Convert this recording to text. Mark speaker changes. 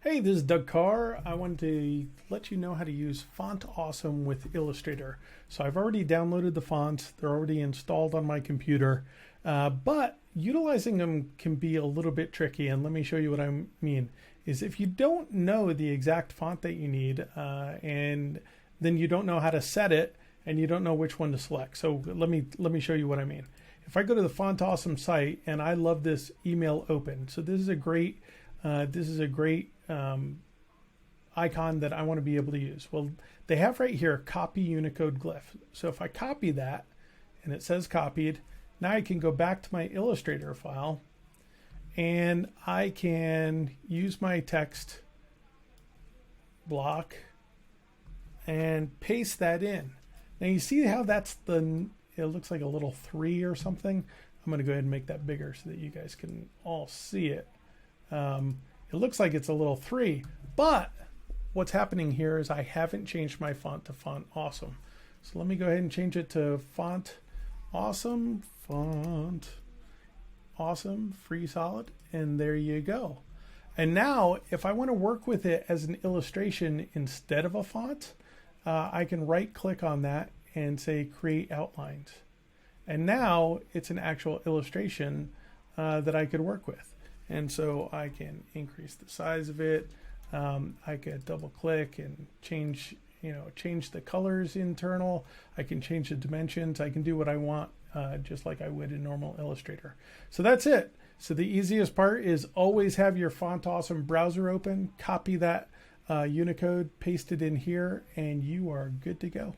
Speaker 1: Hey, this is Doug Carr. I wanted to let you know how to use Font Awesome with Illustrator. So I've already downloaded the fonts. They're already installed on my computer, but utilizing them can be a little bit tricky. And let me show you what I mean. Is if you don't know the exact font that you need, and then you don't know how to set it, and you don't know which one to select. So let me show you what I mean. If I go to the Font Awesome site, and I love this email open. So this is a great icon that I want to be able to use. Well, they have right here copy Unicode glyph. So if I copy that and it says copied, now I can go back to my Illustrator file and I can use my text block and paste that in. Now you see how it looks like a little 3 or something. I'm going to go ahead and make that bigger so that you guys can all see it. It looks like it's a little 3, but what's happening here is I haven't changed my font to Font Awesome. So let me go ahead and change it to Font Awesome, free solid, and there you go. And now if I want to work with it as an illustration instead of a font, I can right click on that and say create outlines. And now it's an actual illustration that I could work with. And so I can increase the size of it. I could double click and change the colors internal. I can change the dimensions. I can do what I want, just like I would in normal Illustrator. So that's it. So the easiest part is always have your Font Awesome browser open, copy that Unicode, paste it in here, and you are good to go.